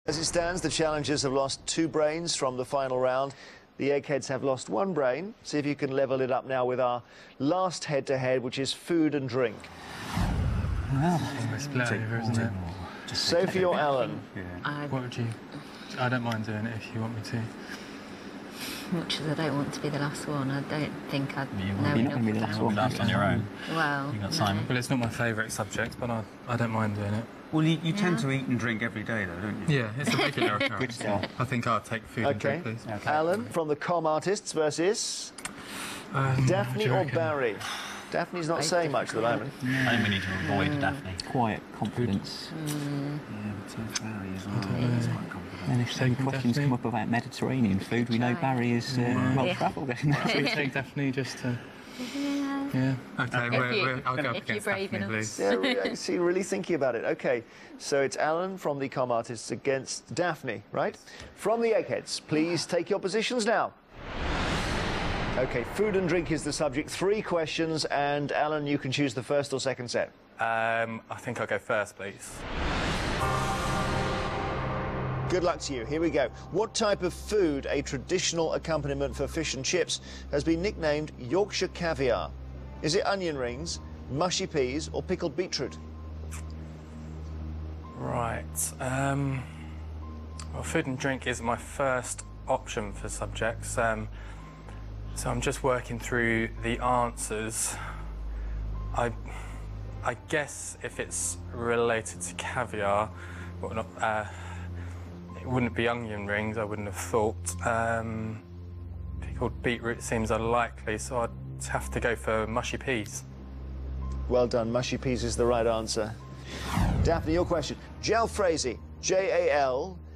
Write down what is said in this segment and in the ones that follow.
As it stands, the challengers have lost 2 brains from the final round. The eggheads have lost 1 brain. See if you can level it up now with our last head-to-head, which is food and drink. Well, it's split over, isn't it? Sophie or Alan? Yeah. What would you... I don't mind doing it if you want me to. Much as I don't want to be the last one, I don't think I'd know enough. You're not going to be the last one. Last on your own. Well, You got Simon. Well, it's not my favourite subject, but I don't mind doing it. Well, you tend to eat and drink every day, though, don't you? Yeah, it's a regular occurrence. I think I'll take food and drink, please. Okay. Alan, from the Com Artists versus Daphne or Barry? Daphne's not saying much at the moment. I think we need to avoid Daphne. Quiet confidence. Yeah, but so for Barry as well. He's quite confident. And if some questions come up about Mediterranean food, we know Barry is well-travelled. Should we take Daphne just to... Yeah. Okay, I'll go up against Daphne, please. Yeah, I see, really thinking about it. Okay, so it's Alan from the Com Artists against Daphne, right? From the Eggheads, please take your positions now. Okay, food and drink is the subject. 3 questions, and Alan, you can choose the first or second set. I think I'll go first, please. Good luck to you. Here we go. What type of food, a traditional accompaniment for fish and chips, has been nicknamed Yorkshire caviar? Is it onion rings, mushy peas, or pickled beetroot? Right. Well, food and drink is my first option for subjects. So I'm just working through the answers. I guess if it's related to caviar, well, not, it wouldn't be onion rings, I wouldn't have thought. Pickled beetroot seems unlikely, so I'd have to go for mushy peas. Well done. Mushy peas is the right answer. Daphne, your question. Jalfrezi, Jalfrezi,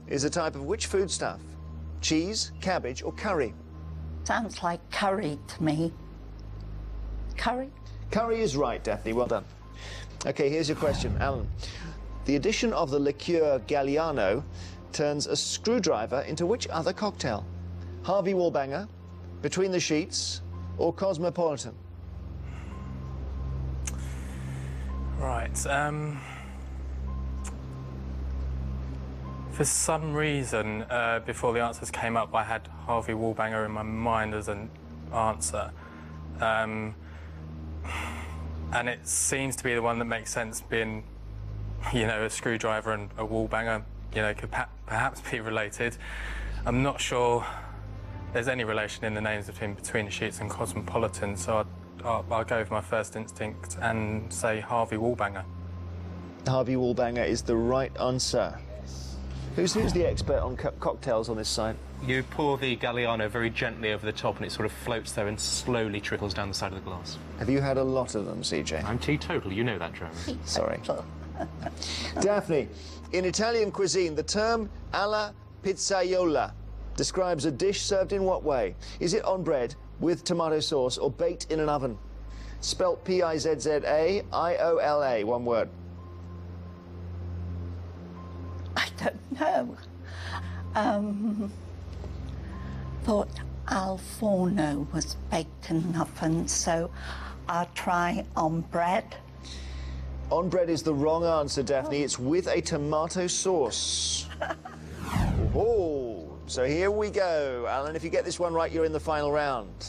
is a type of which foodstuff? Cheese, cabbage, or curry? Sounds like curry to me. Curry? Curry is right, Daphne. Well done. OK, here's your question. Alan, the addition of the liqueur Galliano turns a screwdriver into which other cocktail? Harvey Wallbanger, Between the Sheets, or Cosmopolitan? Right. For some reason, before the answers came up, I had Harvey Wallbanger in my mind as an answer. And it seems to be the one that makes sense, being, you know, a screwdriver and a Wallbanger, you know, could perhaps be related. I'm not sure there's any relation in the names between the Sheets and Cosmopolitan, so I'll go with my first instinct and say Harvey Wallbanger. Harvey Wallbanger is the right answer. Who's the expert on cocktails on this side? You pour the Galliano very gently over the top and it sort of floats there and slowly trickles down the side of the glass. Have you had a lot of them, CJ? I'm teetotal, you know that, Jeremy. Sorry. Daphne, in Italian cuisine, the term alla pizzaiola describes a dish served in what way? Is it on bread, with tomato sauce, or baked in an oven? Spelt P-I-Z-Z-A-I-O-L-A, one word. I don't know. Thought Al Forno was baked in an oven, so I'll try on bread. On bread is the wrong answer, Daphne. It's with a tomato sauce. Oh, so here we go. Alan, if you get this one right, you're in the final round.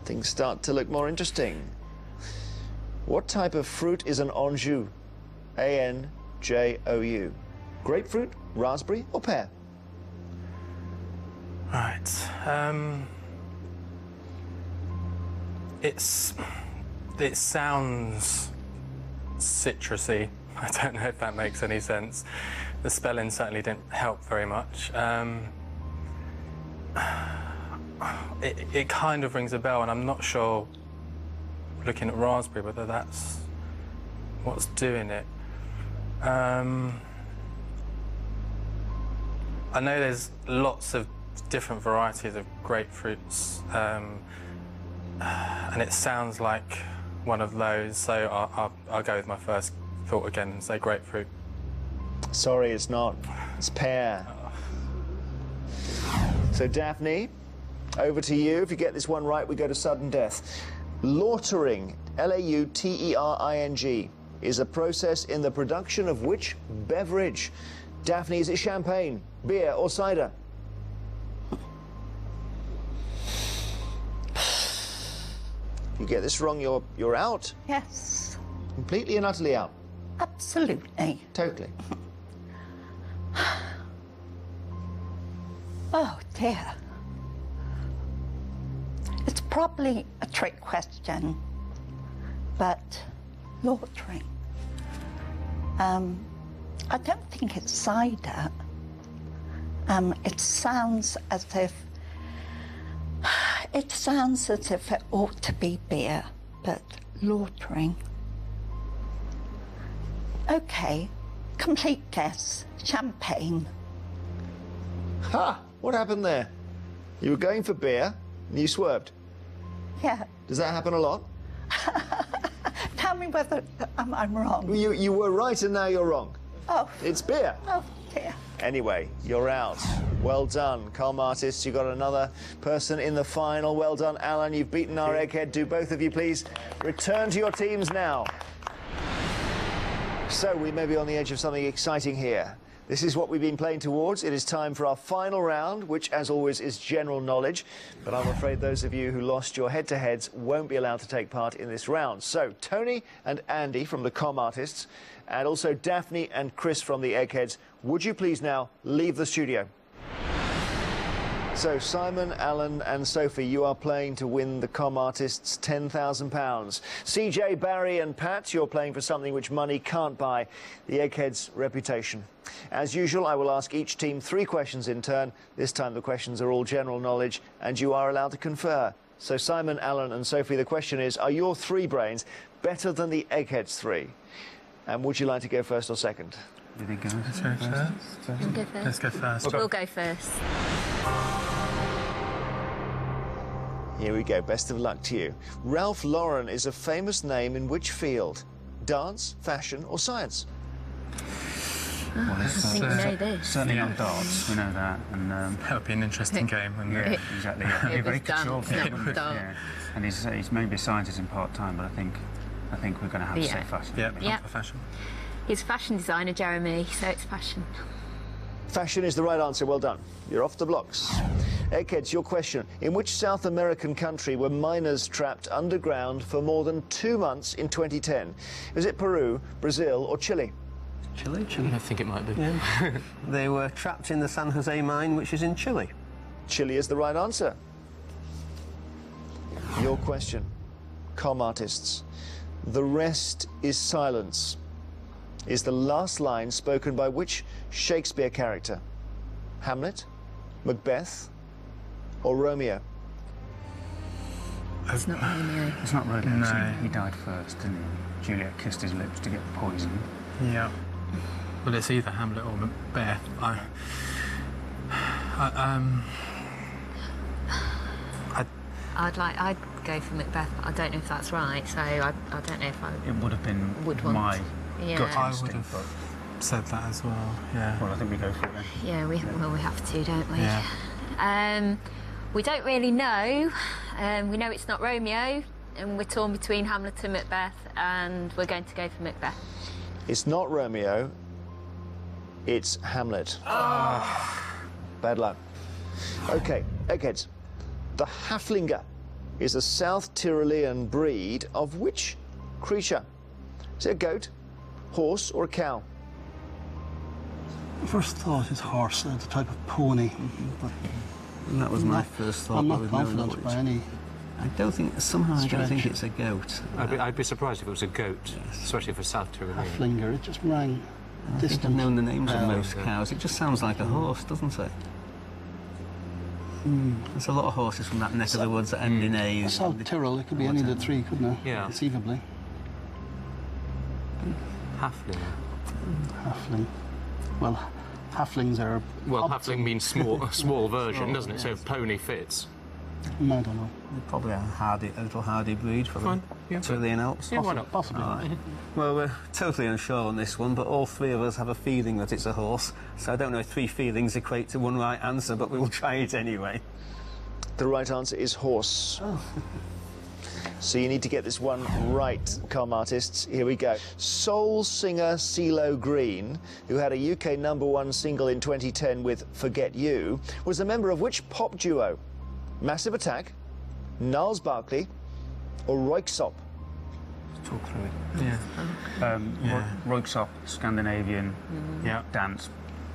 Things start to look more interesting. What type of fruit is an anjou? A-N-J-O-U. Grapefruit, raspberry, or pear? Right. It sounds citrusy. I don't know if that makes any sense. The spelling certainly didn't help very much. It kind of rings a bell, and I'm not sure, looking at raspberry, whether that's what's doing it. I know there's lots of different varieties of grapefruits, and it sounds like one of those, so I'll go with my first thought again and say grapefruit. Sorry, it's not. It's pear. So, Daphne, over to you. If you get this one right, we go to sudden death. Lautering, L-A-U-T-E-R-I-N-G, is a process in the production of which beverage? Daphne, is it champagne, beer or cider? If you get this wrong, you're out. Yes, Completely and utterly out. absolutely. Totally. Oh dear. It's probably a trick question, but laundry. I don't think it's cider. It sounds as if it ought to be beer, but laundering. Okay, complete guess. Champagne. Ha! What happened there? You were going for beer and you swerved. Yeah. Does that happen a lot? Tell me whether I'm wrong. You were right and now you're wrong. Oh. It's beer. Oh dear. Anyway, you're out. Well done, Calm Artists. You got another person in the final. Well done, Alan. You've beaten our egghead. Do both of you please return to your teams now. So we may be on the edge of something exciting here. This is what we've been playing towards. It is time for our final round, which, as always, is general knowledge. But I'm afraid those of you who lost your head-to-heads won't be allowed to take part in this round. So, Tony and Andy from the Com Artists, and also Daphne and Chris from the Eggheads, would you please now leave the studio? So, Simon, Alan and Sophie, you are playing to win the Com Artists' £10,000. CJ, Barry and Pat, you're playing for something which money can't buy, the Eggheads' reputation. As usual, I will ask each team 3 questions in turn. This time the questions are all general knowledge and you are allowed to confer. So, Simon, Alan and Sophie, the question is, are your 3 brains better than the Eggheads' 3? And would you like to go first or second? You think go Let's go first. Let's go first. We'll go first. Here we go. Best of luck to you. Ralph Lauren is a famous name in which field? Dance, fashion or science? Well, I think we know this. certainly not darts, we know that. And That would be an interesting game, wouldn't it? yeah, exactly. Yeah. It'd be It very was dance, controlled. not dart. Yeah. And he's maybe a scientist in part-time, but I think we're going to have to say Yeah. fashion. Yeah, Yeah. for fashion. He's a fashion designer, Jeremy, so it's fashion. Fashion is the right answer. Well done. You're off the blocks. Eggheads, your question. In which South American country were miners trapped underground for more than 2 months in 2010? Is it Peru, Brazil or Chile? Chile? I think it might be. Yeah. They were trapped in the San Jose mine, which is in Chile. Chile is the right answer. Your question. Com Artists. The rest is silence is the last line spoken by which Shakespeare character? Hamlet, Macbeth or Romeo? It's not Romeo. It's not Romeo. No. He died first, didn't he? Juliet kissed his lips to get poisoned. Yeah. Well, it's either Hamlet or Macbeth. I'd go for Macbeth, but I don't know if that's right, so I don't know if I It would have been would want. my Yeah. gut I would instinct, have but said that as well, yeah. well, I think we go for it then. Yeah, we have to, don't we? Yeah. We don't really know. We know it's not Romeo, and we're torn between Hamlet and Macbeth, and we're going to go for Macbeth. It's not Romeo, it's Hamlet. Bad luck. Okay, Eggheads. The Haflinger is a South Tyrolean breed of which creature? Is it a goat, horse or a cow? First thought is horse, the type of pony. But And that was my first thought. I'm but not with no confident knowledge. by any I don't think stretch. it's a goat. I'd be surprised if it was a goat, especially for South Tyrolean. Haflinger. It just rang I think I've known the names of cow. most cows. It just sounds like a horse, doesn't it? There's a lot of horses from that neck of the woods that end in A's. South Tyrol, it could be any of the 3, couldn't it? Yeah. Conceivably. Halfling. Halfling. Well, halflings are... Well, hobbits. halfling means a small version, doesn't it? So pony fits. I don't know. Probably a little hardy breed for Fine, the yeah. Tyrolean Alps. Yeah, why not? Possibly. All right. Well, we're totally unsure on this one, but all 3 of us have a feeling that it's a horse. So I don't know if 3 feelings equate to one right answer, but we will try it anyway. The right answer is horse. So you need to get this one right, comm artists. Here we go. Soul singer CeeLo Green, who had a UK #1 single in 2010 with Forget You, was a member of which pop duo? Massive Attack, Gnarls Barkley, or Röyksopp? Talk through it. Yeah. Röyksopp, Scandinavian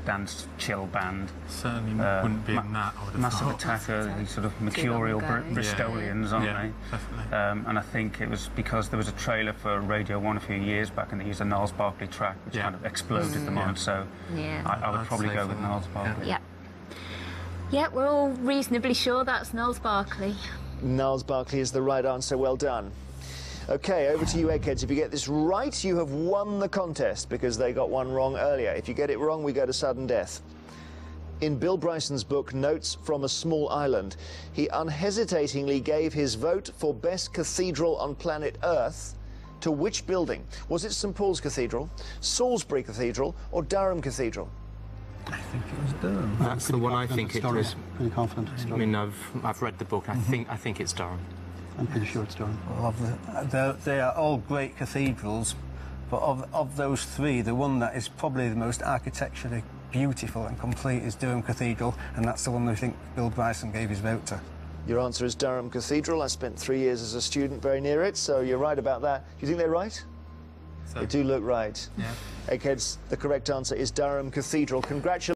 dance chill band. Certainly wouldn't be in that, I would have Massive thought. Attack, these sort of mercurial Bristolians, aren't they? Definitely. And I think it was because there was a trailer for Radio 1 a few years back and they used a Gnarls Barkley track, which kind of exploded them on, so I would probably go with Gnarls Barkley. Yeah, we're all reasonably sure that's Gnarls Barkley. Gnarls Barkley is the right answer. Well done. OK, over to you, Eggheads. If you get this right, you have won the contest because they got one wrong earlier. If you get it wrong, we go to sudden death. In Bill Bryson's book, Notes from a Small Island, he unhesitatingly gave his vote for best cathedral on planet Earth to which building? Was it St Paul's Cathedral, Salisbury Cathedral, or Durham Cathedral? I think it was Durham. That's the one I think it was. Pretty confident it's I Durham. mean, I've read the book. I think it's Durham. I'm pretty sure it's Durham. They are all great cathedrals, but of those three, the one that is probably the most architecturally beautiful and complete is Durham Cathedral, and that's the one I think Bill Bryson gave his vote to. Your answer is Durham Cathedral. I spent 3 years as a student very near it, so you're right about that. Do you think they're right? So, They do look right. yeah. Eggheads, the correct answer is Durham Cathedral. Congratulations.